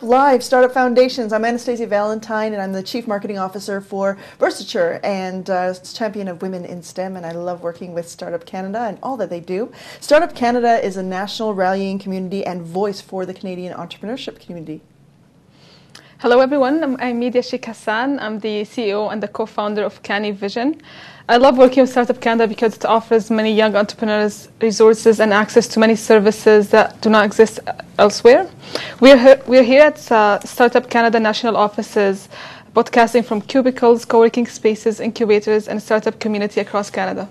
Live Startup Foundations. I'm Anastasia Valentine, and I'm the Chief Marketing Officer for Versature and champion of women in STEM, and I love working with Startup Canada and all that they do. Startup Canada is a national rallying community and voice for the Canadian entrepreneurship community. Hello everyone, I'm Media Sheikh Hassan. I'm the CEO and the co-founder of Canny Vision. I love working with Startup Canada because it offers many young entrepreneurs resources and access to many services that do not exist elsewhere. We're here at Startup Canada national offices, podcasting from cubicles, co-working spaces, incubators, and startup community across Canada.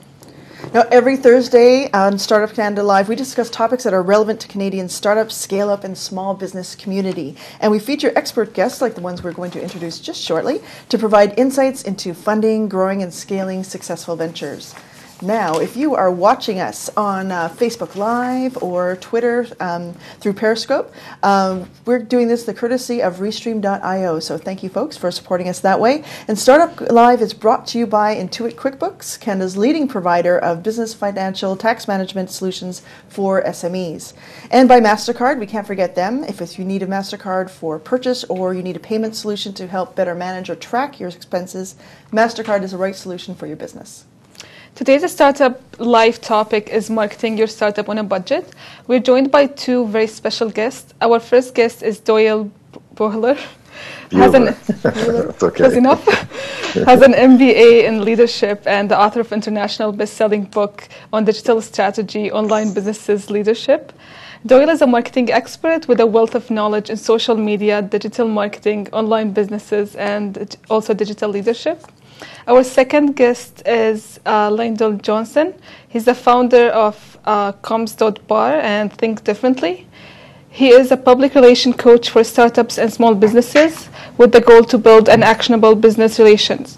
Now, every Thursday on Startup Canada Live, we discuss topics that are relevant to Canadian startups, scale-up, and small business community. And we feature expert guests like the ones we're going to introduce just shortly to provide insights into funding, growing, and scaling successful ventures. Now, if you are watching us on Facebook Live or Twitter through Periscope, we're doing this the courtesy of Restream.io. So thank you, folks, for supporting us that way. And Startup Live is brought to you by Intuit Quickbooks, Canada's leading provider of business, financial, tax management solutions for SMEs. And by Mastercard, we can't forget them. If you need a Mastercard for purchase or you need a payment solution to help better manage or track your expenses, Mastercard is the right solution for your business. Today's Startup Live topic is marketing your startup on a budget. We're joined by two very special guests. Our first guest is Doyle Bohler. That's okay. Close enough. Has an MBA in leadership and the author of international best-selling book on digital strategy, online businesses leadership. Doyle is a marketing expert with a wealth of knowledge in social media, digital marketing, online businesses, and also digital leadership. Our second guest is Lyndall Johnson. He's the founder of comms.bar and Think Differently. He is a public relation coach for startups and small businesses with the goal to build an actionable business relations.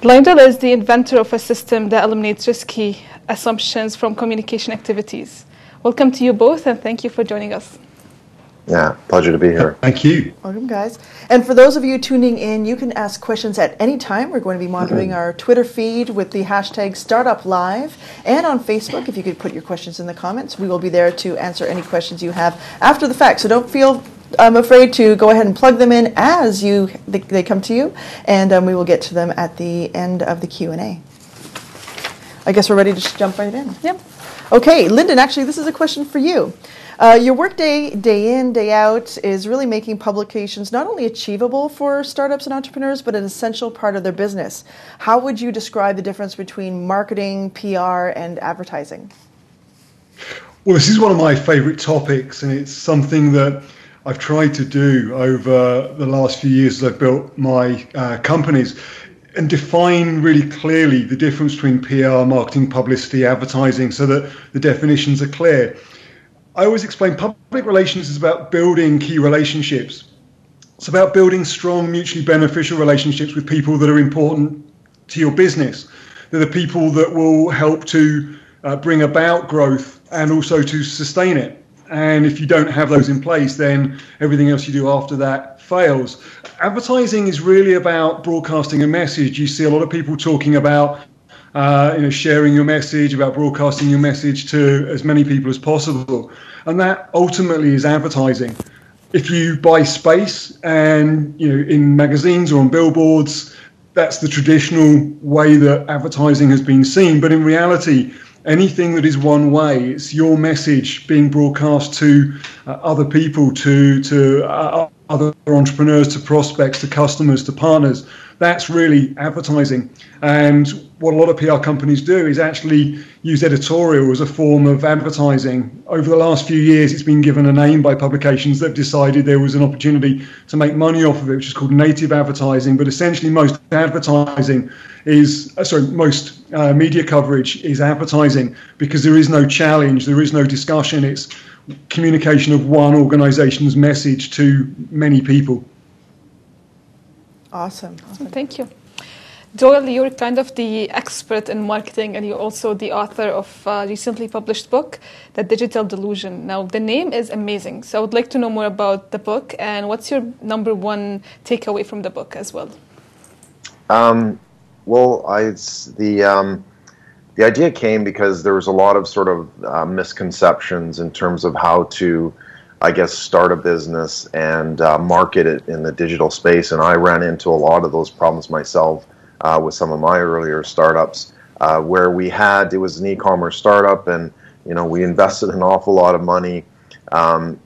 Lyndall is the inventor of a system that eliminates risky assumptions from communication activities. Welcome to you both, and thank you for joining us. Yeah, pleasure to be here. Thank you. Welcome, guys. And for those of you tuning in, you can ask questions at any time. We're going to be monitoring our Twitter feed with the hashtag StartupLive, and on Facebook, if you could put your questions in the comments. We will be there to answer any questions you have after the fact. So don't feel afraid to go ahead and plug them in as they come to you, and we will get to them at the end of the Q&A. I guess we're ready to just jump right in. Yep. Okay, Lyndon, actually, this is a question for you. Your workday, day in, day out, is really making publications not only achievable for startups and entrepreneurs, but an essential part of their business. How would you describe the difference between marketing, PR, and advertising? Well, this is one of my favorite topics, and it's something that I've tried to do over the last few years as I've built my companies, and define really clearly the difference between PR, marketing, publicity, advertising, so that the definitions are clear. I always explain public relations is about building key relationships. It's about building strong, mutually beneficial relationships with people that are important to your business. They're the people that will help to bring about growth and also to sustain it. And if you don't have those in place, then everything else you do after that fails. Advertising is really about broadcasting a message. You see a lot of people talking about sharing your message, about broadcasting your message to as many people as possible. And that ultimately is advertising. If you buy space and, in magazines or on billboards, that's the traditional way that advertising has been seen. But in reality, anything that is one way, it's your message being broadcast to other people, to other entrepreneurs, to prospects, to customers, to partners. That's really advertising. And what a lot of PR companies do is actually use editorial as a form of advertising. Over the last few years, it's been given a name by publications that have decided there was an opportunity to make money off of it, which is called native advertising. But essentially, most advertising is, most media coverage is advertising, because there is no challenge, there is no discussion. It's communication of one organization's message to many people. Awesome. Thank you. Doyle, you're kind of the expert in marketing, and you're also the author of a recently published book, The Digital Delusion. Now, the name is amazing, so I would like to know more about the book, and what's your number one takeaway from the book as well? The idea came because there was a lot of sort of misconceptions in terms of how to I guess, start a business and market it in the digital space. And I ran into a lot of those problems myself with some of my earlier startups, where it was an e-commerce startup, and we invested an awful lot of money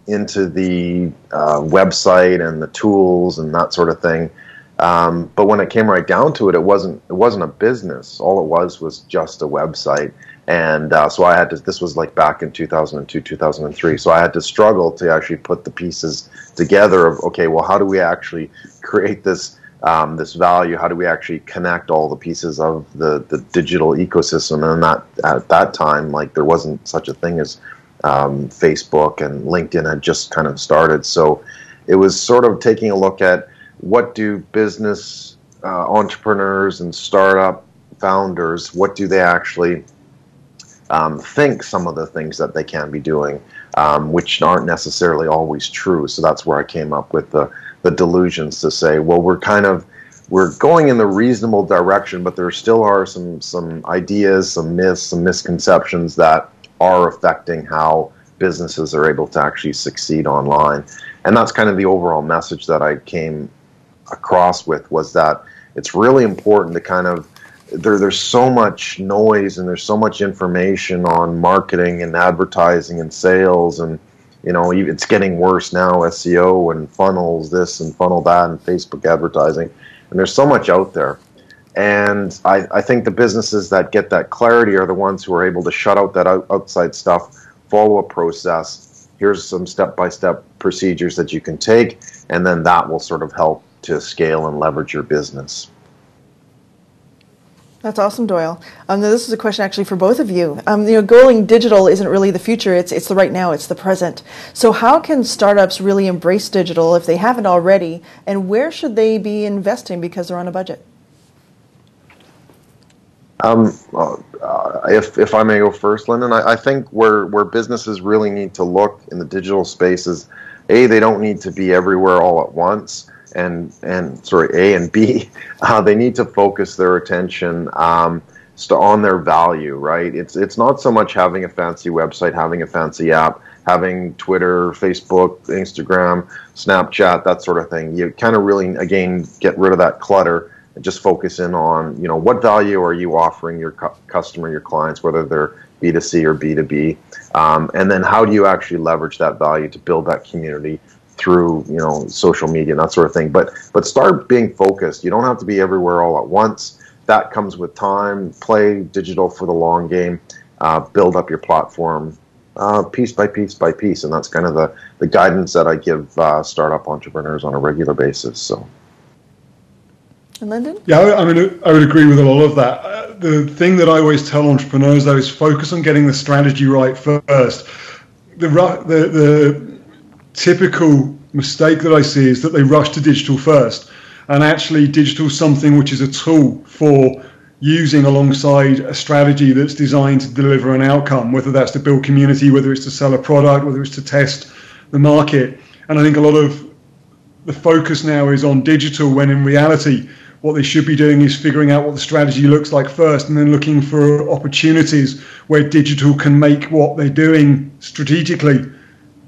into the website and the tools and that sort of thing. But when it came right down to it, it wasn't a business. All it was just a website. And so I had to, this was like back in 2002, 2003. So I had to struggle to actually put the pieces together of, okay, well, how do we actually create this value? How do we actually connect all the pieces of the digital ecosystem? And at that time, like, there wasn't such a thing as Facebook, and LinkedIn had just kind of started. So it was sort of taking a look at, what do business entrepreneurs and startup founders, what do they actually think some of the things that they can be doing, which aren't necessarily always true. So that's where I came up with the delusions, to say, well, we're going in the reasonable direction, but there still are some ideas, some myths, some misconceptions that are affecting how businesses are able to actually succeed online. And that's kind of the overall message that I came across with, was that it's really important to kind of, there's so much noise and there's so much information on marketing and advertising and sales, and it's getting worse now, SEO and funnels this and funnel that and Facebook advertising, and there's so much out there. And I think the businesses that get that clarity are the ones who are able to shut out that outside stuff, follow a process. Here's some step-by-step procedures that you can take, and then that will sort of help to scale and leverage your business. That's awesome, Doyle. This is a question actually for both of you. Going digital isn't really the future, it's the right now, it's the present. So how can startups really embrace digital if they haven't already, and where should they be investing because they're on a budget? If I may go first, Lyndon, I think where businesses really need to look in the digital space is, A, they don't need to be everywhere all at once, and A and B, they need to focus their attention on their value, right? It's not so much having a fancy website, having a fancy app, having Twitter, Facebook, Instagram, Snapchat, that sort of thing. You kind of really, again, get rid of that clutter and just focus in on, what value are you offering your customer, your clients, whether they're B2C or B2B, and then how do you actually leverage that value to build that community through social media and that sort of thing. But start being focused. You don't have to be everywhere all at once. That comes with time. Play digital for the long game. Build up your platform piece by piece by piece, and that's kind of the guidance that I give startup entrepreneurs on a regular basis. So. And Lyndon? Yeah, I would agree with a lot of that. The thing that I always tell entrepreneurs, though, is focus on getting the strategy right first. The typical mistake that I see is that they rush to digital first, and actually digital is something which is a tool for using alongside a strategy that's designed to deliver an outcome, whether that's to build community, whether it's to sell a product, whether it's to test the market. And I think a lot of the focus now is on digital, when in reality what they should be doing is figuring out what the strategy looks like first, and then looking for opportunities where digital can make what they're doing strategically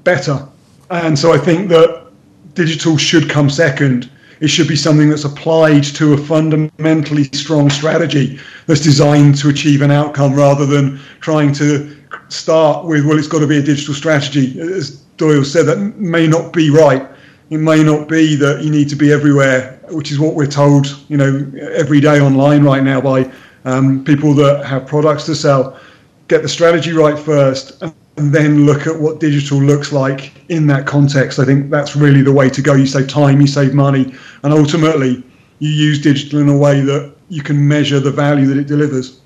better. And so I think that digital should come second. It should be something that's applied to a fundamentally strong strategy that's designed to achieve an outcome, rather than trying to start with, well, it's got to be a digital strategy. As Doyle said, that may not be right. It may not be that you need to be everywhere, which is what we're told, every day online right now by people that have products to sell. Get the strategy right first, and then look at what digital looks like in that context. I think that's really the way to go. You save time, you save money, and ultimately you use digital in a way that you can measure the value that it delivers.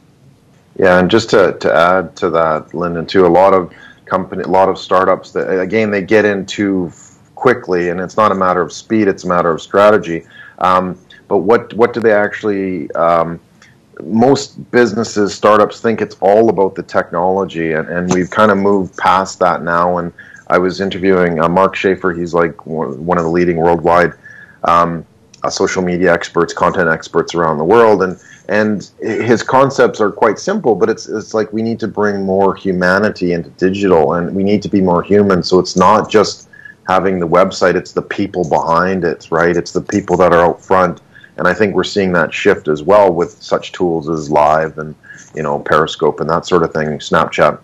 Yeah, and just to add to that, Lyndon, too, a lot of startups that, again, they get in too quickly, and it's not a matter of speed, it's a matter of strategy. But what do they actually... most businesses, startups, think it's all about the technology, and we've kind of moved past that now. And I was interviewing Mark Schaefer. He's like one of the leading worldwide social media experts, content experts around the world, and his concepts are quite simple, but it's like we need to bring more humanity into digital, and we need to be more human. So it's not just having the website, it's the people behind it, right? It's the people that are out front. And I think we're seeing that shift as well with such tools as Live and, Periscope and that sort of thing, Snapchat,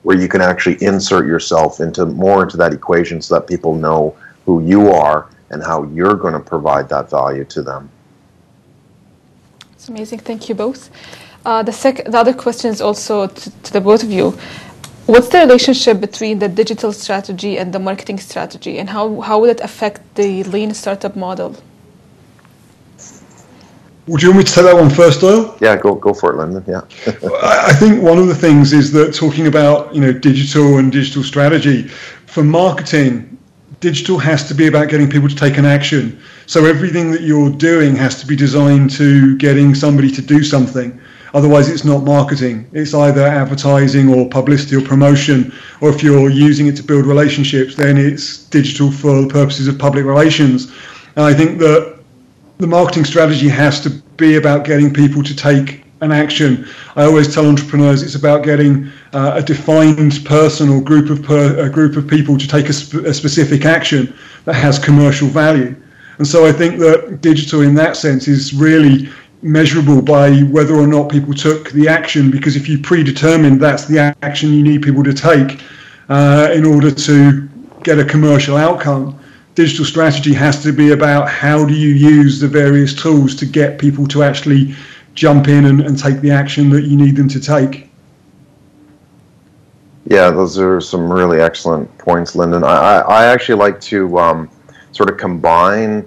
where you can actually insert yourself into that equation so that people know who you are and how you're going to provide that value to them. It's amazing. Thank you both. The other question is also to the both of you. What's the relationship between the digital strategy and the marketing strategy, and how would it affect the lean startup model? Would you want me to take that one first, Doyle? Yeah, go for it, Lyndon. Yeah. I think one of the things is that talking about digital and digital strategy, for marketing, digital has to be about getting people to take an action. So everything that you're doing has to be designed to getting somebody to do something. Otherwise, it's not marketing. It's either advertising or publicity or promotion, or if you're using it to build relationships, then it's digital for the purposes of public relations. And I think that the marketing strategy has to be about getting people to take an action. I always tell entrepreneurs it's about getting a defined person or group of people to take a specific action that has commercial value. And so I think that digital in that sense is really measurable by whether or not people took the action, because if you predetermine that's the action you need people to take in order to get a commercial outcome, digital strategy has to be about how do you use the various tools to get people to actually jump in and take the action that you need them to take. Yeah, those are some really excellent points, Lyndon. I actually like to sort of combine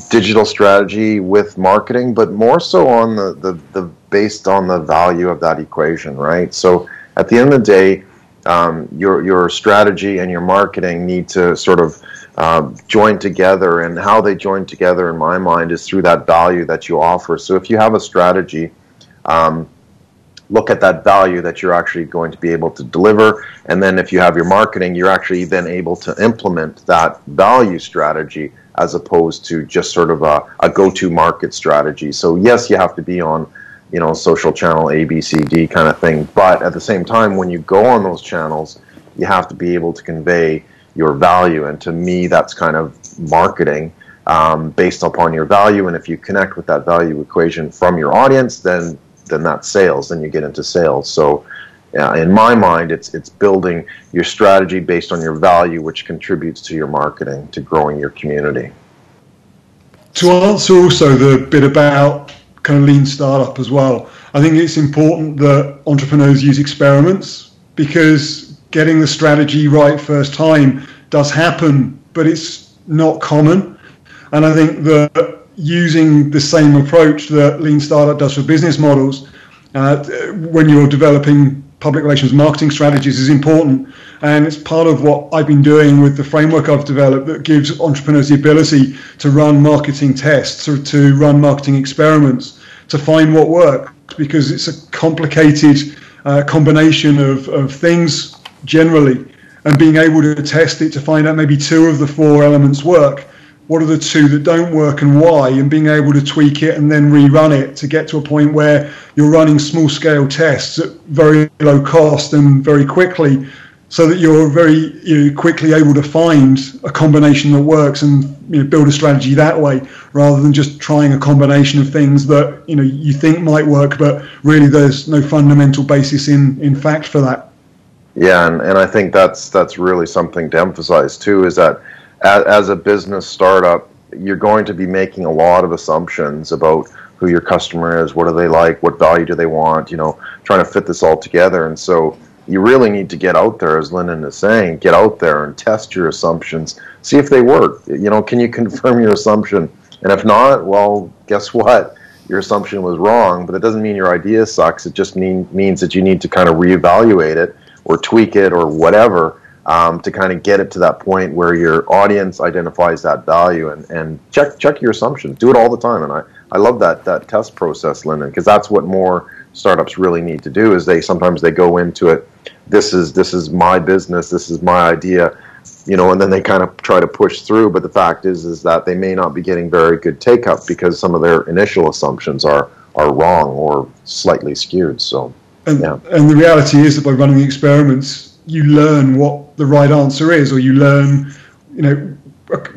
digital strategy with marketing, but more so on the based on the value of that equation, right? So at the end of the day, your strategy and your marketing need to sort of join together, and how they join together in my mind is through that value that you offer. So if you have a strategy, look at that value that you're actually going to be able to deliver, and then if you have your marketing, you're actually then able to implement that value strategy as opposed to just sort of a go-to market strategy. So yes, you have to be on social channel A, B, C, D kind of thing. But at the same time, when you go on those channels, you have to be able to convey your value. And to me, that's kind of marketing based upon your value. And if you connect with that value equation from your audience, then that's sales. Then you get into sales. So in my mind, it's building your strategy based on your value, which contributes to your marketing, to growing your community. To answer also the bit about kind of lean startup as well, I think it's important that entrepreneurs use experiments, because getting the strategy right first time does happen, but it's not common. And I think that using the same approach that lean startup does for business models when you're developing public relations marketing strategies is important. And it's part of what I've been doing with the framework I've developed that gives entrepreneurs the ability to run marketing tests or to run marketing experiments to find what works, because it's a complicated combination of things generally, and being able to test it to find out maybe 2 of the 4 elements work. What are the 2 that don't work and why? And being able to tweak it and then rerun it to get to a point where you're running small-scale tests at very low cost and very quickly, so that you're very quickly able to find a combination that works and build a strategy that way, rather than just trying a combination of things that you think might work, but really there's no fundamental basis in fact for that. Yeah, and I think that's really something to emphasize too, is that as a business startup, you're going to be making a lot of assumptions about who your customer is, what do they like, what value do they want, trying to fit this all together. And so you really need to get out there, as Lyndon is saying, get out there and test your assumptions, see if they work. Can you confirm your assumption? And if not, well, guess what? Your assumption was wrong, but it doesn't mean your idea sucks. It just means that you need to kind of reevaluate it or tweak it or whatever, to kind of get it to that point where your audience identifies that value, and check your assumptions. Do it all the time. And I love that test process, Lyndon, because that's what more startups really need to do. Is sometimes they go into it, this is my business, this is my idea, and then they kind of try to push through. But the fact is that they may not be getting very good take up because some of their initial assumptions are wrong or slightly skewed. So and the reality is that by running the experiments, you learn what the right answer is, or you learn,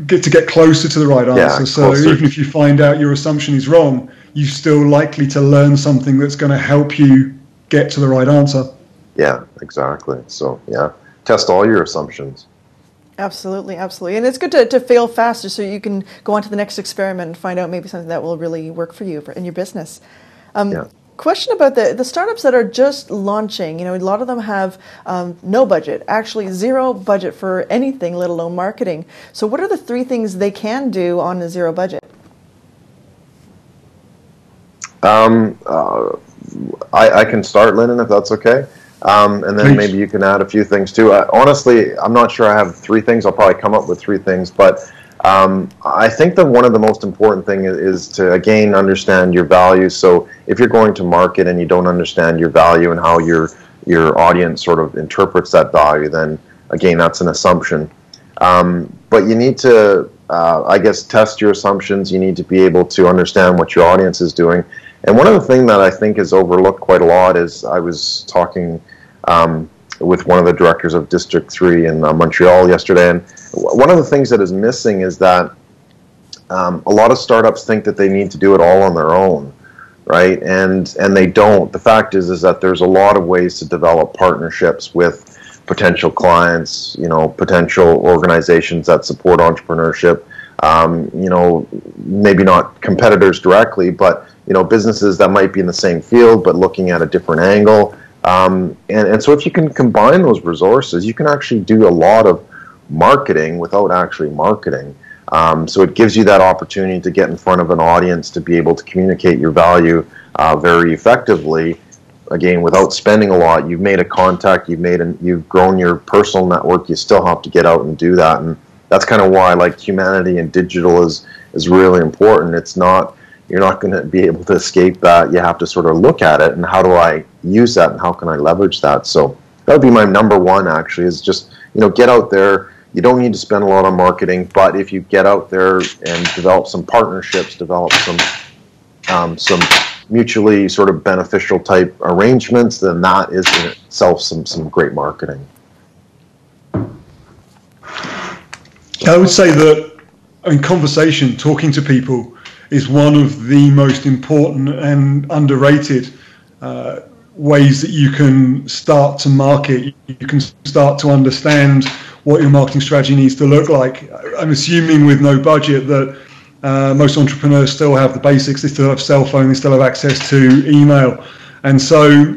get closer to the right answer. So even if you find out your assumption is wrong, you're still likely to learn something that's going to help you get to the right answer. Yeah, exactly. So test all your assumptions. Absolutely, absolutely. And it's good to fail faster so you can go on to the next experiment and find out maybe something that will really work for you in your business. Question about the startups that are just launching. A lot of them have no budget, actually zero budget for anything, let alone marketing. So what are the 3 things they can do on a zero budget? I can start, Lyndon, if that's okay. And then maybe you can add a few things too. Honestly, I'm not sure I have 3 things. I'll probably come up with 3 things, but I think that one of the most important thing is to, again, understand your value. So if you're going to market and you don't understand your value and how your audience sort of interprets that value, then again, that's an assumption. But you need to, I guess, test your assumptions. You need to be able to understand what your audience is doing. And one of the things that I think is overlooked quite a lot is I was talking with one of the directors of District 3 in Montreal yesterday, and one of the things that is missing is that a lot of startups think that they need to do it all on their own, right? And they don't. The fact is that there's a lot of ways to develop partnerships with potential clients, potential organizations that support entrepreneurship, maybe not competitors directly, but businesses that might be in the same field but looking at a different angle. And so if you can combine those resources, you can actually do a lot of marketing without actually marketing. So it gives you that opportunity to get in front of an audience, to be able to communicate your value very effectively. Again, without spending a lot, you've made a contact, you've grown your personal network. You still have to get out and do that, and that's kind of why humanity and digital is really important. You're not going to be able to escape that. You have to sort of look at it and how do I use that and how can I leverage that? So that would be my number one, actually, is just, get out there. You don't need to spend a lot on marketing, but if you get out there and develop some partnerships, develop some mutually sort of beneficial type arrangements, then that is in itself some great marketing. I would say that conversation, talking to people, is one of the most important and underrated ways that you can start to market. You can start to understand what your marketing strategy needs to look like. I'm assuming with no budget that most entrepreneurs still have the basics. They still have cell phone, they still have access to email. And so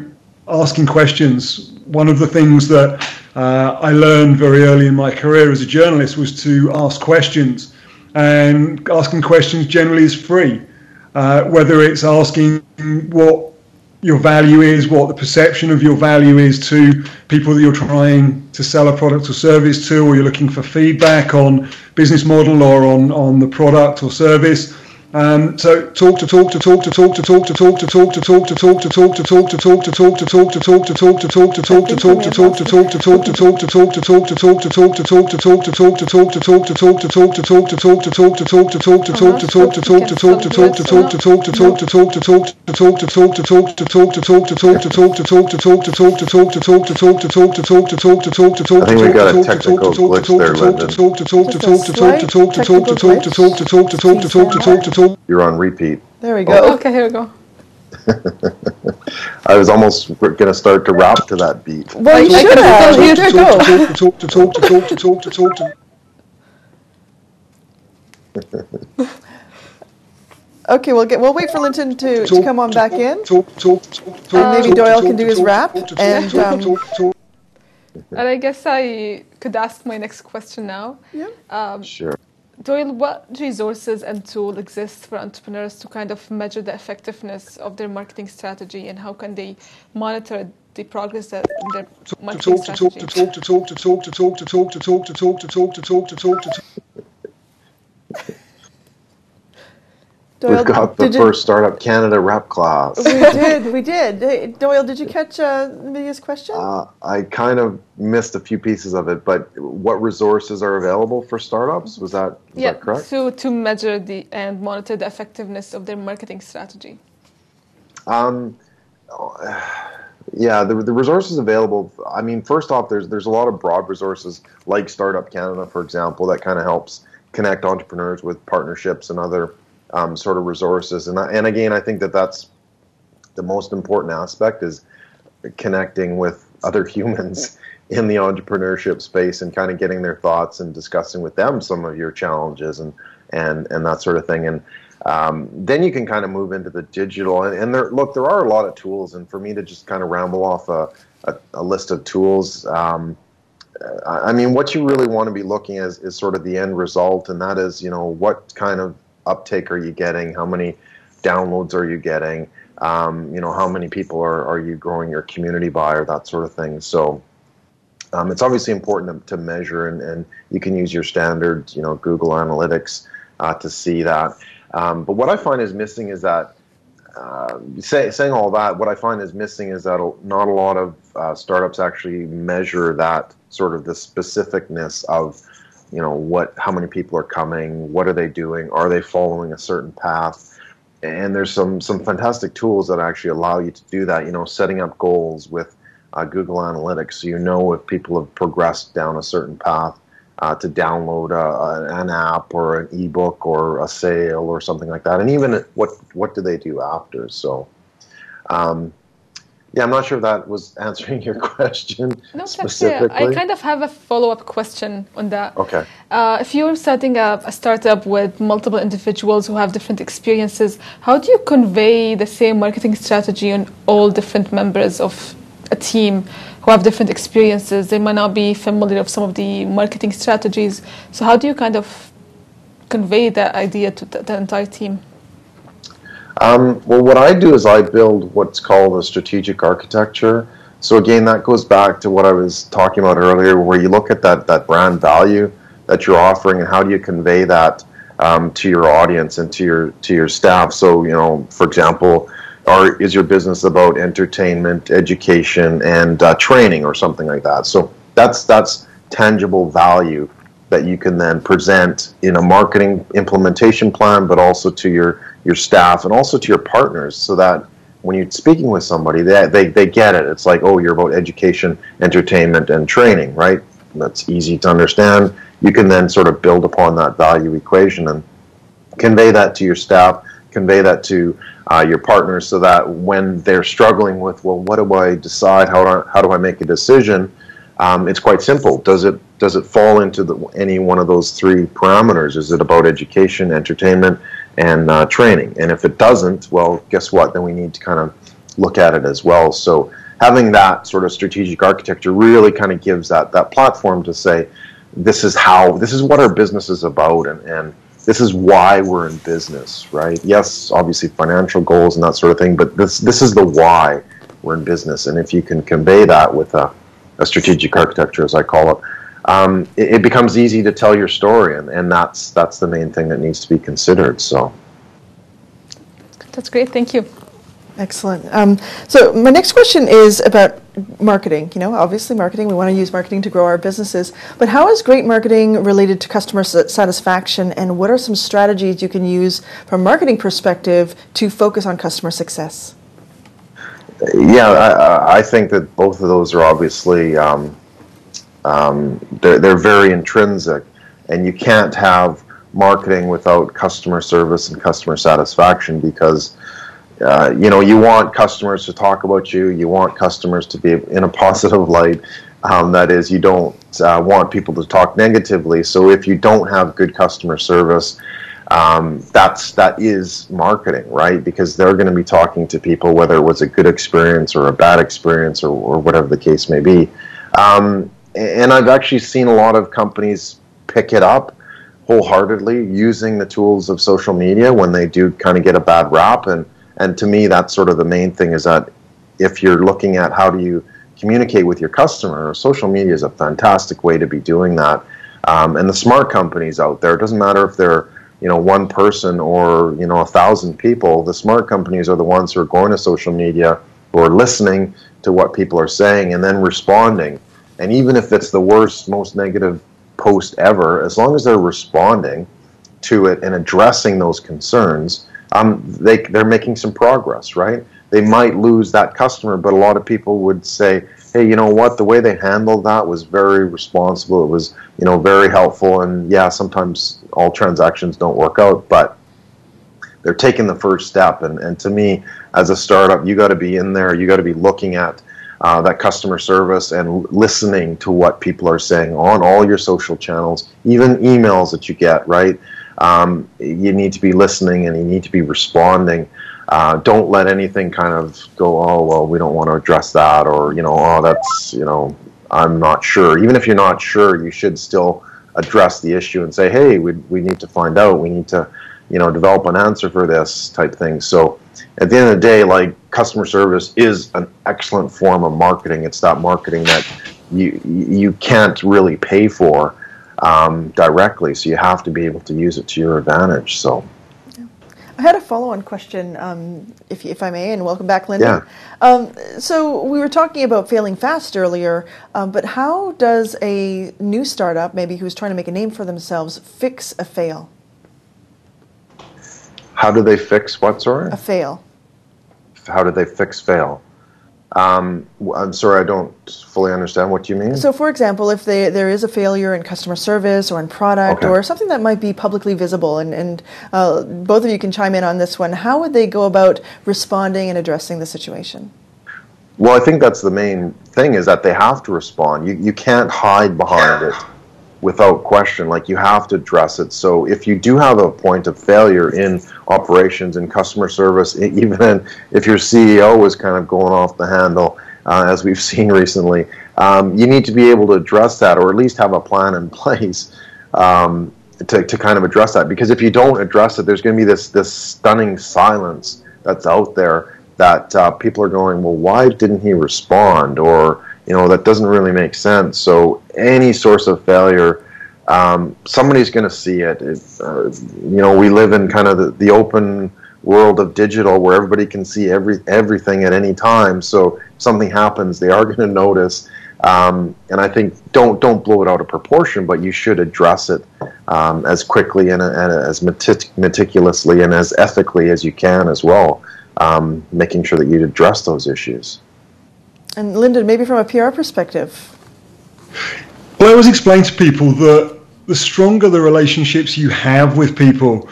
asking questions, one of the things that I learned very early in my career as a journalist was to ask questions. And asking questions generally is free, whether it's asking what your value is, what the perception of your value is to people that you're trying to sell a product or service to, or you're looking for feedback on business model or on the product or service. So talk to You're on repeat. There we go. Okay, here we go. I was almost going to start to rap to that beat. Well, you should have. Okay, we'll wait for Linton to come on back in. And maybe Doyle can do his rap. And I guess I could ask my next question now. Yeah. Sure. Doyle, what resources and tools exist for entrepreneurs to kind of measure the effectiveness of their marketing strategy, and how can they monitor the progress in their marketing strategy? Doyle, we've got the first Startup Canada rep class. We did. Hey, Doyle, did you catch Lydia's question? I kind of missed a few pieces of it, but what resources are available for startups? Was that correct? So to measure and monitor the effectiveness of their marketing strategy. Yeah, the resources available. I mean, first off, there's a lot of broad resources like Startup Canada, for example, that kind of helps connect entrepreneurs with partnerships and other sort of resources. And again, I think that that's the most important aspect is connecting with other humans in the entrepreneurship space and kind of getting their thoughts and discussing with them some of your challenges and that sort of thing. And then you can kind of move into the digital. And there are a lot of tools. And for me to just kind of ramble off a list of tools, I mean, what you really want to be looking at is sort of the end result. And that is, what kind of uptake are you getting? How many downloads are you getting? How many people are you growing your community by, or that sort of thing. So it's obviously important to measure, and you can use your standard, Google Analytics to see that. But what I find is missing is that, saying all that, what I find is missing is that not a lot of startups actually measure that sort of the specificness of, how many people are coming, what are they doing, are they following a certain path? And there's some fantastic tools that actually allow you to do that, setting up goals with Google Analytics, so if people have progressed down a certain path, to download an app or an ebook or a sale or something like that, and even what do they do after. So, I'm not sure if that was answering your question specifically. I kind of have a follow-up question on that. Okay. If you're setting up a startup with multiple individuals who have different experiences, how do you convey the same marketing strategy on all different members of a team who have different experiences? They might not be familiar with some of the marketing strategies. So how do you kind of convey that idea to the entire team? Well, what I do is I build what's called a strategic architecture. So again, that goes back to what I was talking about earlier, where you look at that brand value that you're offering, and how do you convey that to your audience and to your staff. So, for example, is your business about entertainment, education, and training, or something like that? So that's tangible value that you can then present in a marketing implementation plan, but also to your staff and also to your partners, so that when you're speaking with somebody, they get it. It's like, oh, you're about education, entertainment, and training, right? That's easy to understand. You can then sort of build upon that value equation and convey that to your staff, convey that to your partners, so that when they're struggling with, well, what do I decide? How do I make a decision? It's quite simple. Does it fall into any one of those three parameters? Is it about education, entertainment, and training? And if it doesn't, well, guess what? Then we need to kind of look at it as well. So having that sort of strategic architecture really kind of gives that platform to say, this is what our business is about, and this is why we're in business, right? Yes, obviously financial goals and that sort of thing, but this is the why we're in business. And if you can convey that with a strategic architecture, as I call it, it becomes easy to tell your story, and that's the main thing that needs to be considered. So that's great. Thank you. Excellent. So my next question is about marketing. Obviously marketing, we want to use marketing to grow our businesses, but how is great marketing related to customer satisfaction, and what are some strategies you can use from a marketing perspective to focus on customer success? Yeah, I think that both of those are obviously, they're very intrinsic, and you can't have marketing without customer service and customer satisfaction, because you want customers to talk about you. You want customers to be in a positive light. That is, you don't want people to talk negatively. So if you don't have good customer service, that is marketing, right? Because they're going to be talking to people, whether it was a good experience or a bad experience, or whatever the case may be. And I've actually seen a lot of companies pick it up wholeheartedly, using the tools of social media when they do kind of get a bad rap. And to me, that's sort of the main thing, is that if you're looking at how do you communicate with your customer, social media is a fantastic way to be doing that. And the smart companies out there, it doesn't matter if they're one person or 1,000 people. The smart companies are the ones who are going to social media, who are listening to what people are saying and then responding. And even if it's the worst, most negative post ever, as long as they're responding to it and addressing those concerns, they're making some progress, right? they might lose that customer, but a lot of people would say, hey, you know what, the way they handled that was very responsible. It was, very helpful. And yeah, sometimes all transactions don't work out, but they're taking the first step. And to me, as a startup, you got to be in there. You got to be looking at that customer service and listening to what people are saying on all your social channels, even emails that you get, right? You need to be listening and you need to be responding. Don't let anything kind of go, oh, well, we don't want to address that, or, oh, that's, I'm not sure. Even if you're not sure, you should still address the issue and say, hey, we need to find out. We need to, develop an answer for this type thing. So at the end of the day, like, customer service is an excellent form of marketing. It's that marketing that you can't really pay for directly. So you have to be able to use it to your advantage. So. I had a follow-on question, if I may, and welcome back, Linda. Yeah. So we were talking about failing fast earlier, but how does a new startup, maybe who's trying to make a name for themselves, fix a fail? How do they fix what, sorry? A fail. How do they fix fail? I'm sorry, I don't fully understand what you mean. So, for example, if there is a failure in customer service or in product, or something that might be publicly visible, and both of you can chime in on this one, how would they go about responding and addressing the situation? Well, I think that's the main thing, is that they have to respond. You can't hide behind it without question. Like, you have to address it. So if you do have a point of failure in operations and customer service, even if your CEO is kind of going off the handle, as we've seen recently, you need to be able to address that, or at least have a plan in place to kind of address that. Because if you don't address it, there's going to be this stunning silence that's out there that people are going, well, why didn't he respond? Or, that doesn't really make sense. So any source of failure, somebody's going to see it. We live in kind of the open world of digital, where everybody can see everything at any time. So if something happens, they are going to notice. And I think don't blow it out of proportion, but you should address it as quickly and as meticulously and as ethically as you can as well, making sure that you address those issues. And Linda, maybe from a PR perspective. Well, I always explain to people that the stronger the relationships you have with people,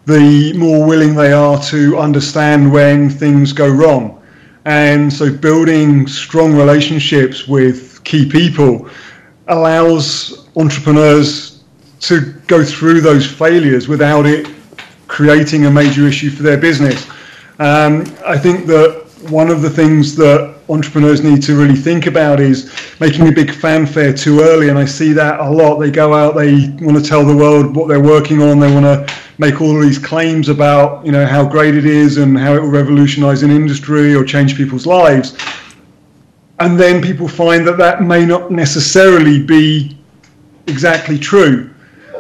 the more willing they are to understand when things go wrong. And so building strong relationships with key people allows entrepreneurs to go through those failures without it creating a major issue for their business. I think that one of the things that entrepreneurs need to really think about is making a big fanfare too early, and I see that a lot. They go out, they want to tell the world what they're working on, they want to make all of these claims about how great it is and how it will revolutionize an industry or change people's lives, and then people find that may not necessarily be exactly true.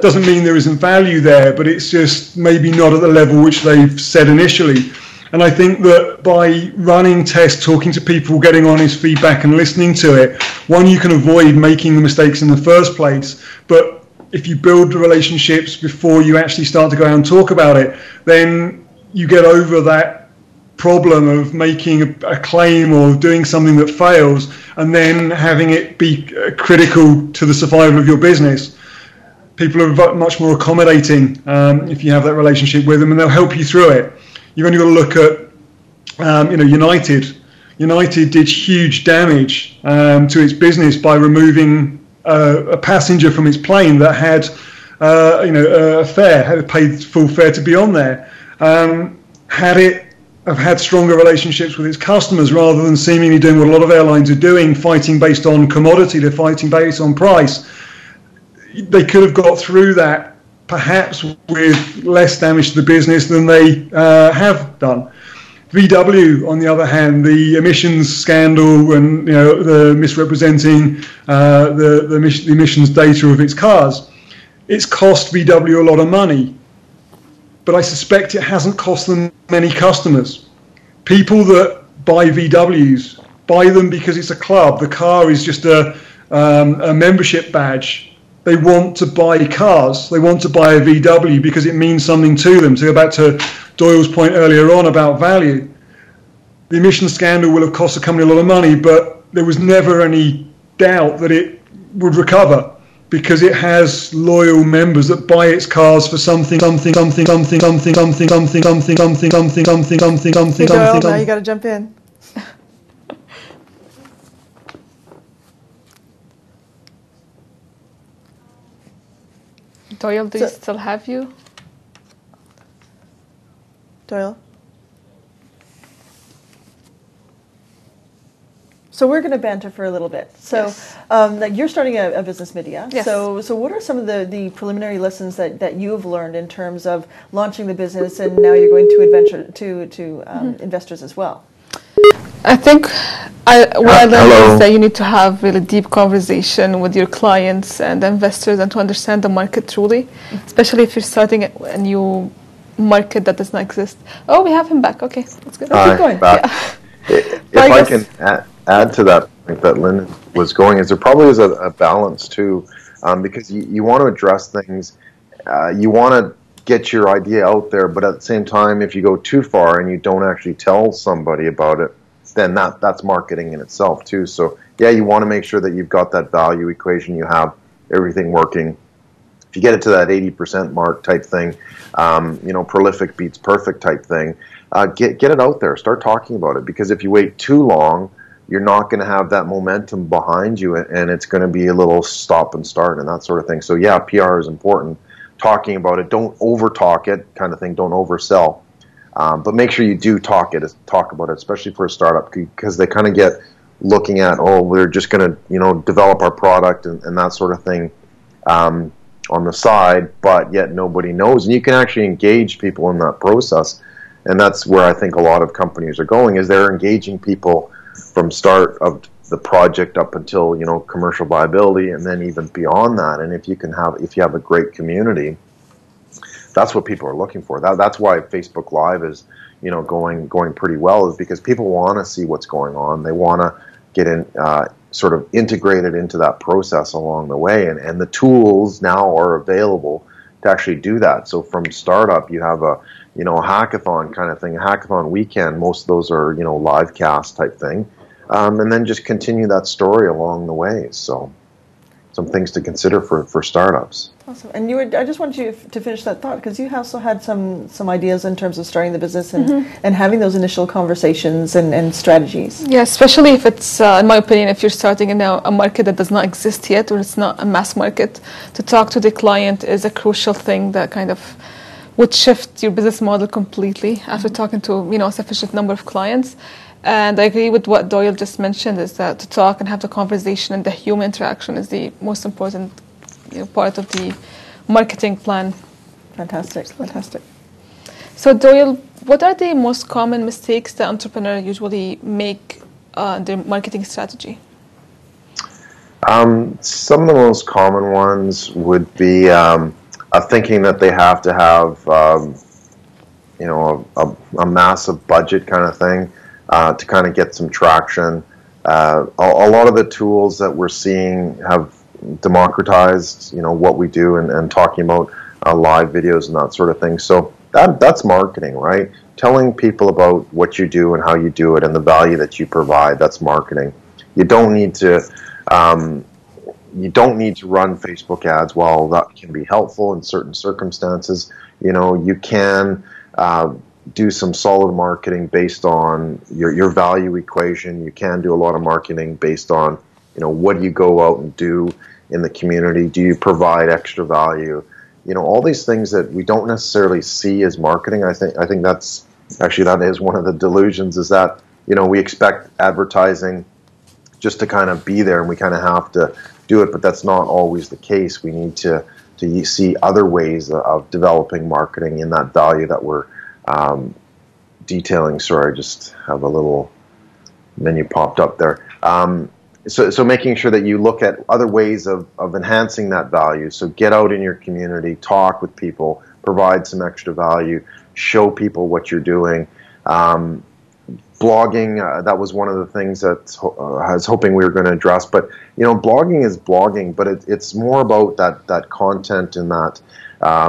Doesn't mean there isn't value there, but it's just maybe not at the level which they've said initially. And I think that by running tests, talking to people, getting honest feedback and listening to it, one, you can avoid making the mistakes in the first place. But if you build the relationships before you actually start to go out and talk about it, then you get over that problem of making a claim or doing something that fails and then having it be critical to the survival of your business. People are much more accommodating if you have that relationship with them, and they'll help you through it. You've only got to look at, United. United did huge damage to its business by removing a passenger from its plane that had, a fare, had paid full fare to be on there. Had it have had stronger relationships with its customers rather than seemingly doing what a lot of airlines are doing, fighting based on commodity, they're fighting based on price. They could have got through that perhaps with less damage to the business than they have done. VW, on the other hand, the emissions scandal and the misrepresenting the emissions data of its cars, it's cost VW a lot of money, but I suspect it hasn't cost them many customers. People that buy VWs buy them because it's a club. The car is just a membership badge. They want to buy cars. They want to buy a VW because it means something to them. To go back to Doyle's point earlier on about value, the emission scandal will have cost the company a lot of money, but there was never any doubt that it would recover because it has loyal members that buy its cars for something. Now you got to jump in. Doyle, do you still have you? Doyle? So we're going to banter for a little bit. So yes. You're starting a business media. Yes. So what are some of the preliminary lessons that you have learned in terms of launching the business, and now you're going to adventure to investors as well? I think what I learned is that you need to have really deep conversation with your clients and investors and to understand the market truly, especially if you're starting a new market that does not exist. Oh, we have him back. Okay, that's good. Keep going. Yeah. If I can add to that point that Lynn was going, is there probably is a balance too, because you want to address things, you want to get your idea out there, but at the same time, if you go too far and you don't actually tell somebody about it, then that's marketing in itself too. So yeah, you want to make sure that you've got that value equation, you have everything working. If you get it to that 80% mark type thing, prolific beats perfect type thing, get it out there, start talking about it, because if you wait too long, you're not going to have that momentum behind you, and it's going to be a little stop and start and that sort of thing. So yeah, PR is important. Talking about it, don't over talk it, kind of thing. Don't oversell, but make sure you do talk about it, especially for a startup, because they kind of get looking at, we're just going to develop our product and that sort of thing on the side, but yet nobody knows, and you can actually engage people in that process, and that's where I think a lot of companies are going, is they're engaging people from start of the project up until commercial viability, and then even beyond that. And if you have a great community, that's what people are looking for. That's why Facebook Live is going pretty well, is because people want to see what's going on. They want to get in sort of integrated into that process along the way, and the tools now are available to actually do that. So from startup, you have a hackathon kind of thing, a hackathon weekend. Most of those are live cast type thing. And then just continue that story along the way. So some things to consider for startups. Awesome. And I just wanted you to finish that thought, because you also had some ideas in terms of starting the business and having those initial conversations and strategies. Yeah, especially if it's, in my opinion, if you're starting in a market that does not exist yet, or it's not a mass market, to talk to the client is a crucial thing that kind of would shift your business model completely after talking to a sufficient number of clients. And I agree with what Doyle just mentioned, is that to talk and have the conversation and the human interaction is the most important part of the marketing plan. Fantastic. So Doyle, what are the most common mistakes that entrepreneurs usually make in their marketing strategy? Some of the most common ones would be thinking that they have to have a massive budget kind of thing to kind of get some traction. A lot of the tools that we're seeing have democratized, what we do, and talking about live videos and that sort of thing. So that's marketing, right? Telling people about what you do and how you do it and the value that you provide. That's marketing. You don't need to run Facebook ads. While that can be helpful in certain circumstances, you can do some solid marketing based on your value equation. You can do a lot of marketing based on, what do you go out and do in the community? Do you provide extra value? All these things that we don't necessarily see as marketing. I think that is one of the delusions, is that, we expect advertising just to kind of be there, and we kind of have to do it, but that's not always the case. We need to see other ways of developing marketing in that value that we're detailing. Sorry, I just have a little menu popped up there. So making sure that you look at other ways of enhancing that value. So get out in your community, talk with people, provide some extra value, show people what you're doing. Blogging, that was one of the things that I was hoping we were going to address. But, blogging is blogging, but it's more about that content and that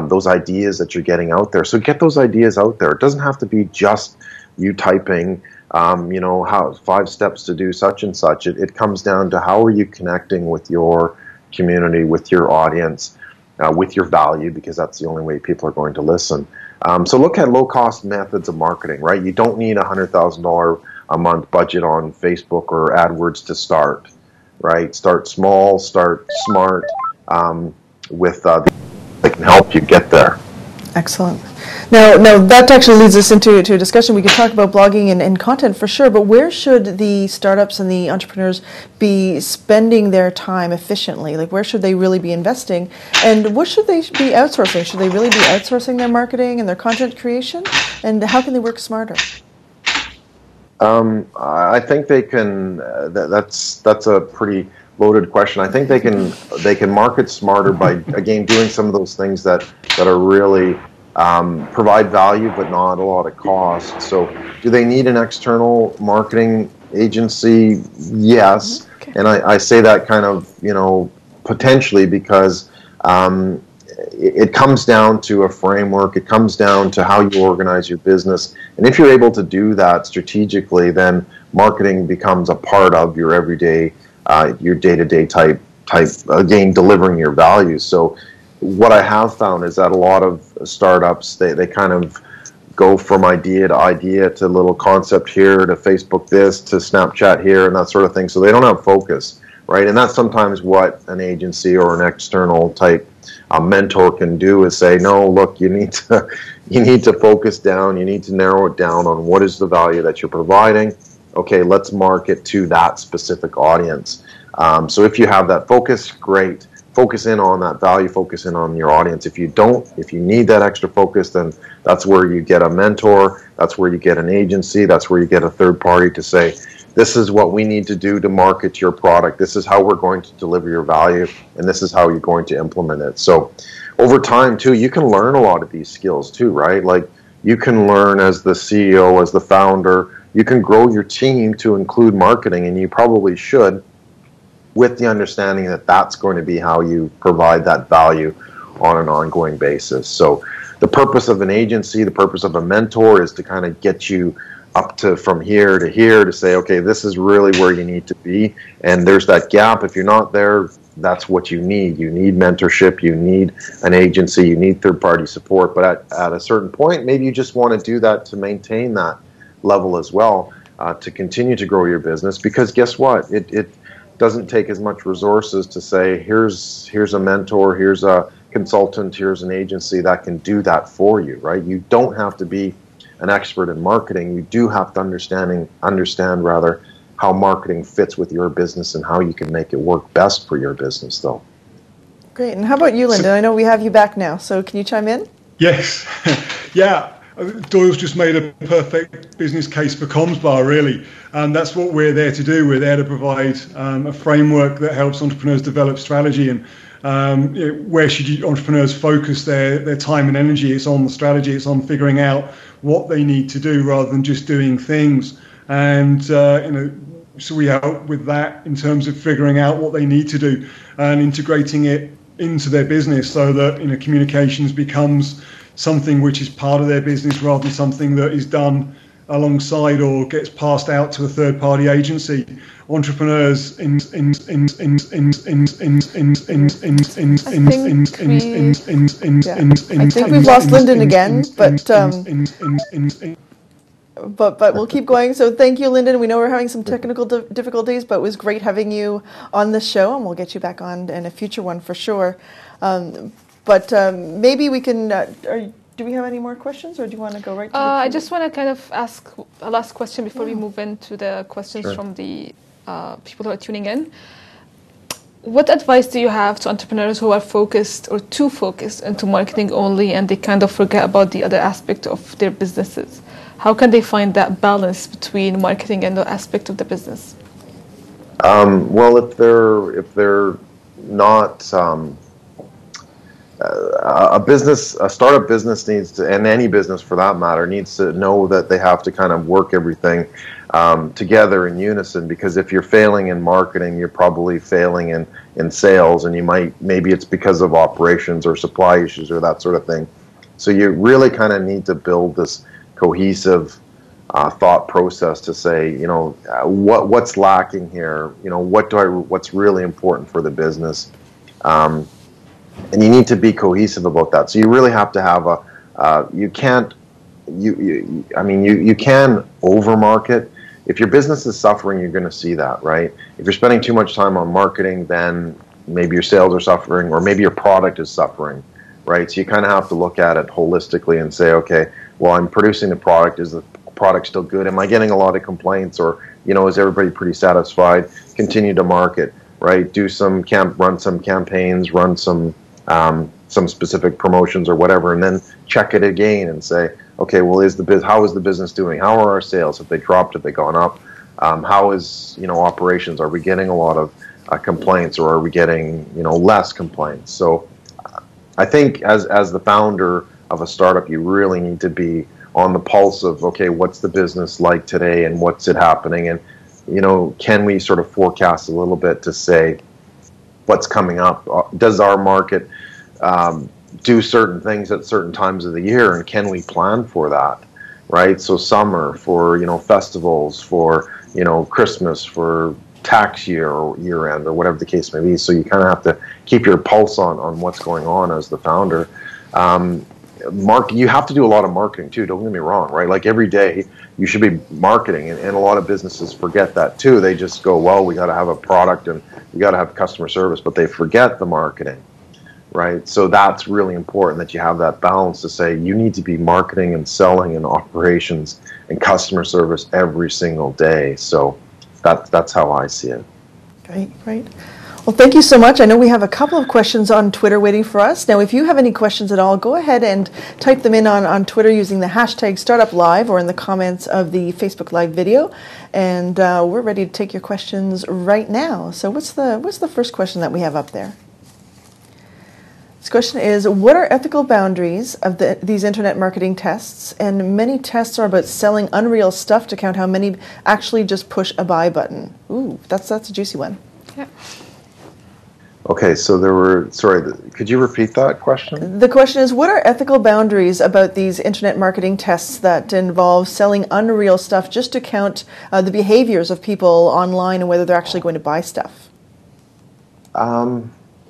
those ideas that you're getting out there. So get those ideas out there. It doesn't have to be just you typing, how 5 steps to do such and such. It comes down to how are you connecting with your community, with your audience, with your value, because that's the only way people are going to listen. So look at low-cost methods of marketing, right? You don't need a $100,000 a month budget on Facebook or AdWords to start, right? Start small, start smart, with that can help you get there. Excellent. Now that actually leads us into a discussion. We could talk about blogging and content for sure, but where should the startups and the entrepreneurs be spending their time efficiently? Like, where should they really be investing? And what should they be outsourcing? Should they really be outsourcing their marketing and their content creation? And how can they work smarter? I think they can. That's a pretty loaded question. I think they can market smarter by, again, doing some of those things that are really provide value but not a lot of cost. So do they need an external marketing agency? Yes. Okay. And I say that kind of, potentially, because it comes down to a framework. It comes down to how you organize your business. And if you're able to do that strategically, then marketing becomes a part of your everyday, your day-to-day type, again, delivering your values. So what I have found is that a lot of startups, they kind of go from idea to little concept here, to Facebook this, to Snapchat here, and that sort of thing. So they don't have focus, right? And that's sometimes what an agency or an external type mentor can do, is say, no, look, you need to focus down. You need to narrow it down on what is the value that you're providing. Okay, let's market to that specific audience. So if you have that focus, great. Focus in on that value, focus in on your audience. If you need that extra focus, then that's where you get a mentor, that's where you get an agency, that's where you get a third party to say, this is what we need to do to market your product, this is how we're going to deliver your value, and this is how you're going to implement it. So over time, too, you can learn a lot of these skills, too, right? Like, you can learn as the CEO, as the founder, you can grow your team to include marketing, and you probably should, with the understanding that that's going to be how you provide that value on an ongoing basis. So the purpose of an agency, the purpose of a mentor, is to kind of get you up to from here to say, okay, this is really where you need to be. And there's that gap. If you're not there, that's what you need. You need mentorship, you need an agency, you need third-party support. But at a certain point, maybe you just want to do that to maintain that level as well, to continue to grow your business. Because guess what? It doesn't take as much resources to say, here's a mentor, here's a consultant, here's an agency that can do that for you, right? You don't have to be an expert in marketing. You do have to understand how marketing fits with your business and how you can make it work best for your business, though. Great. And how about you, Linda? I know we have you back now, so can you chime in? Yes. Yeah. Doyle's just made a perfect business case for CommsBar, really. And that's what we're there to do. We're there to provide a framework that helps entrepreneurs develop strategy. And where should entrepreneurs focus their time and energy? It's on the strategy. It's on figuring out what they need to do rather than just doing things. And, so we help with that in terms of figuring out what they need to do and integrating it into their business so that, communications becomes something which is part of their business rather than something that is done alongside or gets passed out to a third-party agency. Entrepreneurs I think we've lost Lyndon again, but we'll keep going. So thank you, Lyndon. We know we're having some technical difficulties, but it was great having you on the show, and we'll get you back on in a future one for sure. But maybe we can, do we have any more questions, or do you want to go right to the I just want to kind of ask a last question before we move into the questions from the people who are tuning in. What advice do you have to entrepreneurs who are focused or too focused into marketing only, and they kind of forget about the other aspect of their businesses? How can they find that balance between marketing and the aspect of the business? Well, if they're not a startup business needs to, and any business for that matter, needs to know that they have to kind of work everything together in unison. Because if you're failing in marketing, you're probably failing in sales, and maybe it's because of operations or supply issues or that sort of thing. So you really kind of need to build this cohesive thought process to say, what's lacking here? What's really important for the business? And you need to be cohesive about that. So you really have to have you can't, you can over-market. If your business is suffering, you're going to see that, right? If you're spending too much time on marketing, then maybe your sales are suffering, or maybe your product is suffering, right? So you kind of have to look at it holistically and say, okay, well, I'm producing the product. Is the product still good? Am I getting a lot of complaints, or is everybody pretty satisfied? Continue to market, right? Run some campaigns, run some specific promotions or whatever, and then check it again and say, okay, well, how is the business doing? How are our sales? Have they dropped? Have they gone up? How is operations? Are we getting a lot of complaints, or are we getting less complaints? So I think as the founder of a startup, you really need to be on the pulse of, okay, what's the business like today, and what's it happening, and can we sort of forecast a little bit to say what's coming up? Does our market do certain things at certain times of the year, and can we plan for that, right? So summer, for festivals, for Christmas, for tax year or year end, or whatever the case may be. So you kind of have to keep your pulse on what's going on as the founder. You have to do a lot of marketing too, don't get me wrong, right? Like every day you should be marketing, and a lot of businesses forget that too. They just go, well, we got to have a product and we got to have customer service, but they forget the marketing, right? So that's really important, that you have that balance to say you need to be marketing and selling and operations and customer service every single day. So that's how I see it. Great. Well, thank you so much. I know we have a couple of questions on Twitter waiting for us. Now, if you have any questions at all, go ahead and type them in on Twitter using the hashtag StartupLive, or in the comments of the Facebook Live video. And we're ready to take your questions right now. So what's the first question that we have up there? This question is, what are ethical boundaries of these internet marketing tests? And many tests are about selling unreal stuff to count how many actually just push a buy button. Ooh, that's a juicy one. Yeah. Okay, so could you repeat that question? The question is, what are ethical boundaries about these internet marketing tests that involve selling unreal stuff just to count the behaviors of people online and whether they're actually going to buy stuff?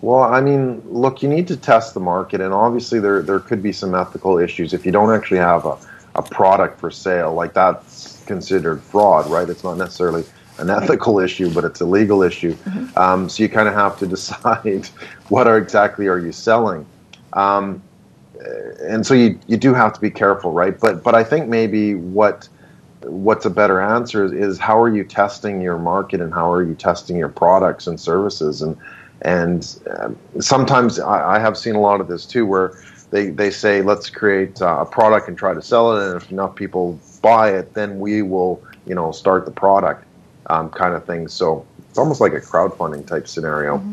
Well, I mean, look, you need to test the market, and obviously there could be some ethical issues. If you don't actually have a product for sale, like that's considered fraud, right? It's not necessarily an ethical issue, but it's a legal issue. Mm-hmm. So you kind of have to decide what exactly are you selling. And so you do have to be careful, right? But I think maybe what's a better answer is how are you testing your market, and how are you testing your products and services? And sometimes I have seen a lot of this too, where they say, let's create a product and try to sell it, and if enough people buy it, then we will start the product. Kind of thing. So it's almost like a crowdfunding type scenario, mm-hmm.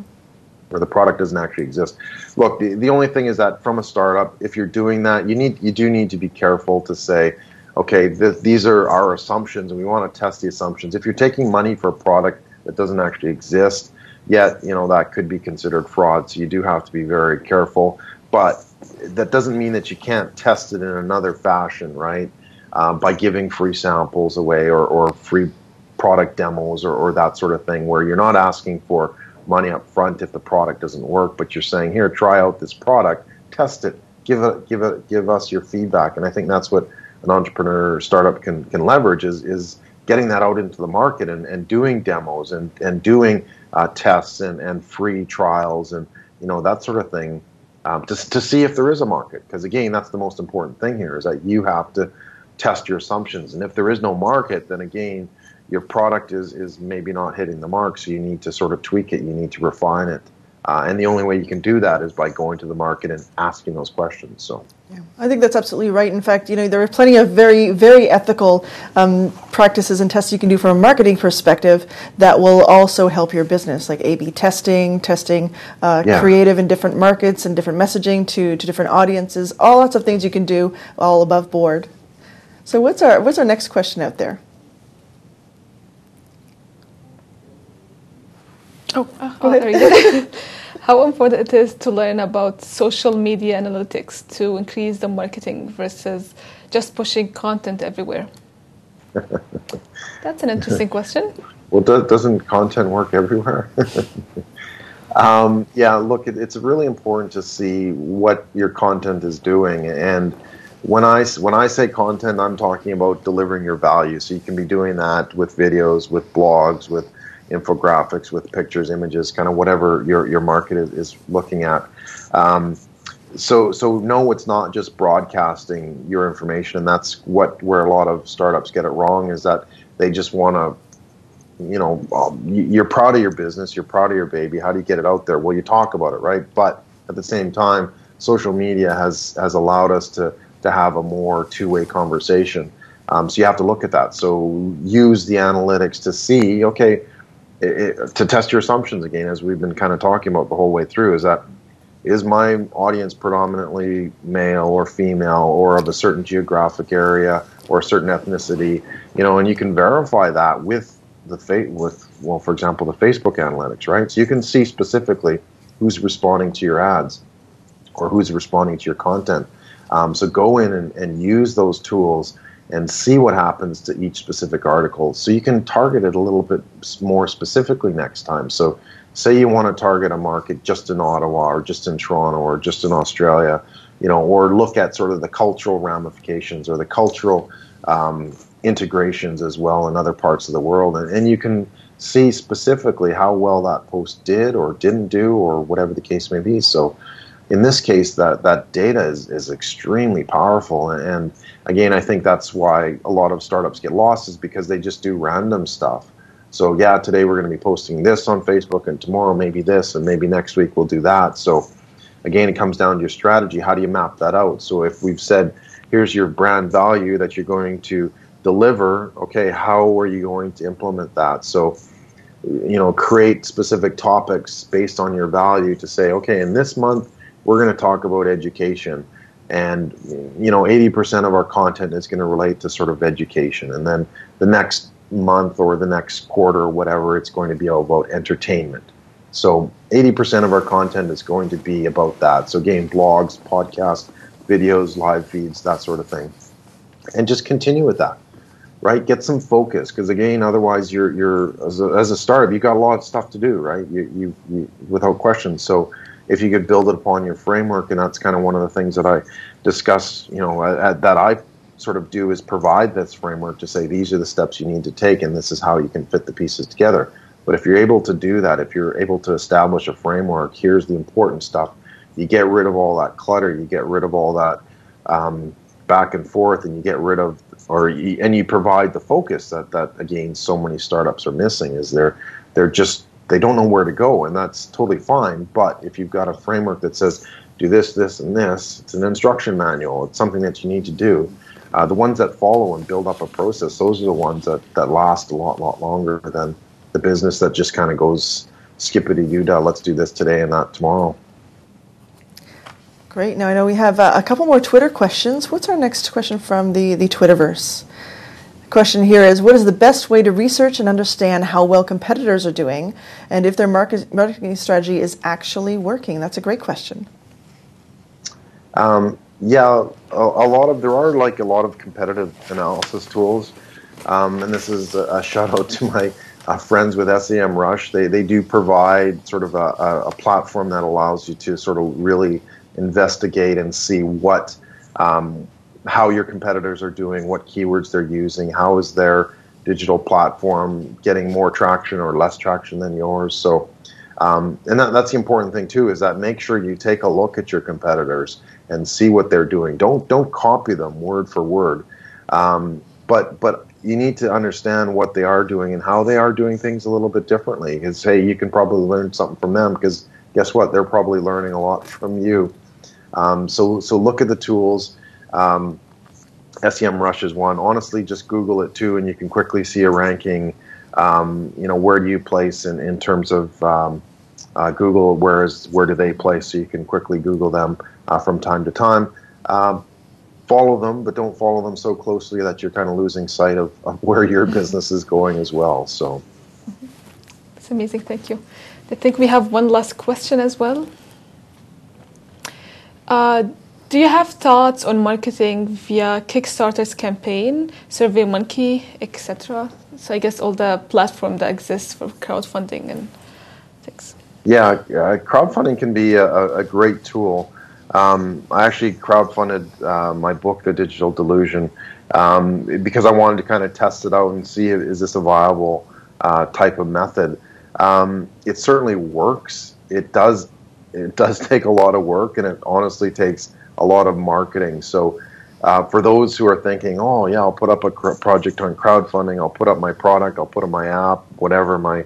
where the product doesn't actually exist. Look, the only thing is that from a startup, if you're doing that, you do need to be careful to say, okay, these are our assumptions, and we want to test the assumptions. If you're taking money for a product that doesn't actually exist yet, that could be considered fraud. So you do have to be very careful. But that doesn't mean that you can't test it in another fashion, right? By giving free samples away, or free product demos, or that sort of thing, where you're not asking for money up front if the product doesn't work, but you're saying, here, try out this product, test it, give us your feedback. And I think that's what an entrepreneur startup can leverage is getting that out into the market, and doing demos, and doing tests and free trials, and that sort of thing, to see if there is a market. Because again, that's the most important thing here, is that you have to test your assumptions. And if there is no market, then again, your product is maybe not hitting the mark, so you need to sort of tweak it, you need to refine it. And the only way you can do that is by going to the market and asking those questions. So, yeah, I think that's absolutely right. In fact, there are plenty of very, very ethical practices and tests you can do from a marketing perspective that will also help your business, like A/B testing creative in different markets and different messaging to different audiences, all lots of things you can do all above board. So what's our next question out there? Go ahead. How important it is to learn about social media analytics to increase the marketing versus just pushing content everywhere? That's an interesting question. Well, doesn't content work everywhere? Yeah, look, it's really important to see what your content is doing. And when I say content, I'm talking about delivering your value. So you can be doing that with videos, with blogs, with infographics, with pictures, images, kind of whatever your market is looking at. So no, it's not just broadcasting your information. And that's where a lot of startups get it wrong, is that they just want to, you're proud of your business, you're proud of your baby. How do you get it out there? Well, you talk about it, right? But at the same time, social media has allowed us to have a more two-way conversation. So you have to look at that. So use the analytics to see, okay, to test your assumptions again, as we've been kind of talking about the whole way through, is my audience predominantly male or female or of a certain geographic area or a certain ethnicity, and you can verify that with for example, the Facebook analytics, right? So you can see specifically who's responding to your ads or who's responding to your content. So go in and use those tools and see what happens to each specific article, so you can target it a little bit more specifically next time. So say you want to target a market just in Ottawa or just in Toronto or just in Australia, or look at sort of the cultural ramifications or the cultural integrations as well in other parts of the world, and you can see specifically how well that post did or didn't do or whatever the case may be. So in this case, that data is extremely powerful, and again, I think that's why a lot of startups get lost, is because they just do random stuff. So yeah, today we're going to be posting this on Facebook, and tomorrow maybe this, and maybe next week we'll do that. So again, it comes down to your strategy. How do you map that out? So if we've said, here's your brand value that you're going to deliver, okay, how are you going to implement that? So, create specific topics based on your value to say, okay, in this month, we're going to talk about education. And, 80% of our content is going to relate to sort of education. And then the next month or the next quarter or whatever, it's going to be all about entertainment. So 80% of our content is going to be about that. So again, blogs, podcasts, videos, live feeds, that sort of thing. And just continue with that. Right, get some focus, because again, otherwise you're as a startup, you got a lot of stuff to do, right? You without question. So if you could build it upon your framework, and that's kind of one of the things that I discuss, that I sort of do, is provide this framework to say these are the steps you need to take, and this is how you can fit the pieces together. But if you're able to do that, if you're able to establish a framework, here's the important stuff. You get rid of all that clutter, you get rid of all that back and forth, and you get rid of, and you provide the focus that again so many startups are missing, is they don't know where to go, and that's totally fine. But if you've got a framework that says do this, this, and this, it's an instruction manual, it's something that you need to do. The ones that follow and build up a process, those are the ones that last a lot longer than the business that just kind of goes skippity-doo-dah, let's do this today and not tomorrow. Great. Now I know we have a couple more Twitter questions. What's our next question from the Twitterverse? The question here is, what is the best way to research and understand how well competitors are doing, and if their marketing strategy is actually working? That's a great question. Yeah, there are a lot of competitive analysis tools, and this is a shout out to my friends with SEMrush. They do provide sort of a platform that allows you to sort of really investigate and see how your competitors are doing, what keywords they're using, how is their digital platform getting more traction or less traction than yours. So, and that's the important thing too, is that make sure you take a look at your competitors and see what they're doing. Don't copy them word for word, but you need to understand what they are doing and how they are doing things a little bit differently. Because hey, you can probably learn something from them, because guess what? They're probably learning a lot from you. So look at the tools. SEMrush is one. Honestly, just Google it too, and you can quickly see a ranking. Where do you place in terms of Google? Where do they place? So you can quickly Google them from time to time. Follow them, but don't follow them so closely that you're kind of losing sight of where your business is going as well. So that's amazing. Thank you. I think we have one last question as well. Do you have thoughts on marketing via Kickstarter's campaign, SurveyMonkey, etc.? So I guess all the platform that exists for crowdfunding and things. Yeah, crowdfunding can be a great tool. I actually crowdfunded my book, The Digital Delusion, because I wanted to kind of test it out and see, is this a viable type of method. It certainly works. It does take a lot of work, and it honestly takes a lot of marketing. So for those who are thinking, oh yeah, I'll put up a project on crowdfunding, I'll put up my product, I'll put up my app, whatever, my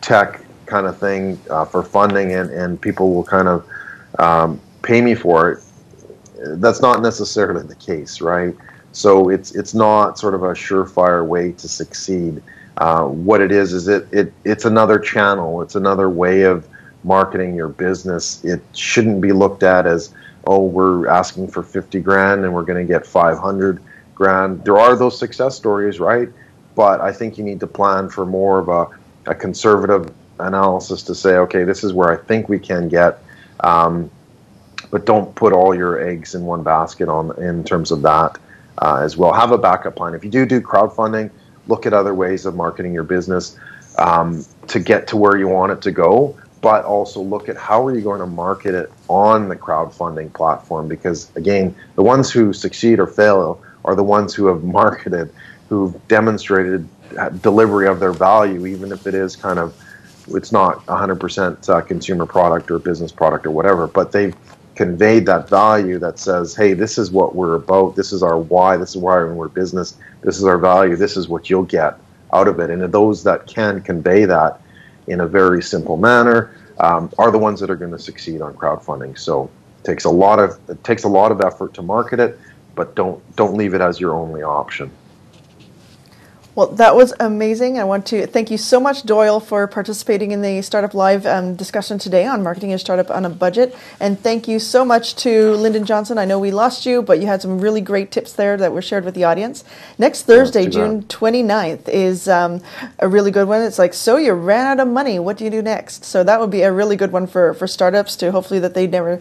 tech kind of thing for funding, and people will kind of pay me for it. That's not necessarily the case, right? So it's not sort of a surefire way to succeed. What it is it's another channel. It's another way of marketing your business. It shouldn't be looked at as, oh, we're asking for 50 grand and we're going to get 500 grand. There are those success stories, right? But I think you need to plan for more of a conservative analysis to say, okay, this is where I think we can get, but don't put all your eggs in one basket in terms of that as well. Have a backup plan. If you do crowdfunding, look at other ways of marketing your business to get to where you want it to go, but also look at how are you going to market it on the crowdfunding platform, because again, the ones who succeed or fail are the ones who have marketed, who've demonstrated delivery of their value, even if it is kind of, it's not 100% consumer product or business product or whatever, but they've conveyed that value that says, hey, this is what we're about, this is our why, this is why we're business, this is our value, this is what you'll get out of it. And those that can convey that in a very simple manner are the ones that are going to succeed on crowdfunding. So it takes a lot of effort to market it, but don't leave it as your only option. Well, that was amazing. I want to thank you so much, Doyle, for participating in the Startup Live discussion today on marketing your startup on a budget. And thank you so much to Lyndon Johnson. I know we lost you, but you had some really great tips there that were shared with the audience. Next Thursday, June 29th, is a really good one. It's like, so you ran out of money. What do you do next? So that would be a really good one for startups to hopefully they never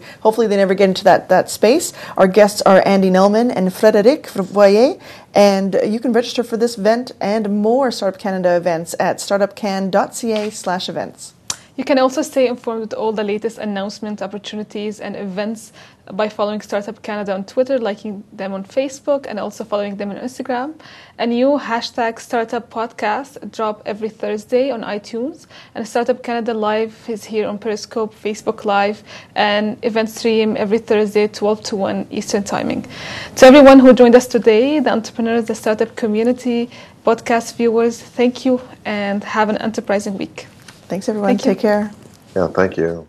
get into that space. Our guests are Andy Nelman and Frédéric Voyer. And you can register for this event and more Startup Canada events at startupcan.ca/events. You can also stay informed with all the latest announcements, opportunities, and events by following Startup Canada on Twitter, liking them on Facebook, and also following them on Instagram. A new #Startup podcast drop every Thursday on iTunes, and Startup Canada Live is here on Periscope, Facebook Live, and event stream every Thursday, 12 to 1 Eastern timing. To everyone who joined us today, the entrepreneurs, the startup community, podcast viewers, thank you, and have an enterprising week. Thanks, everyone. Take care. Yeah, thank you.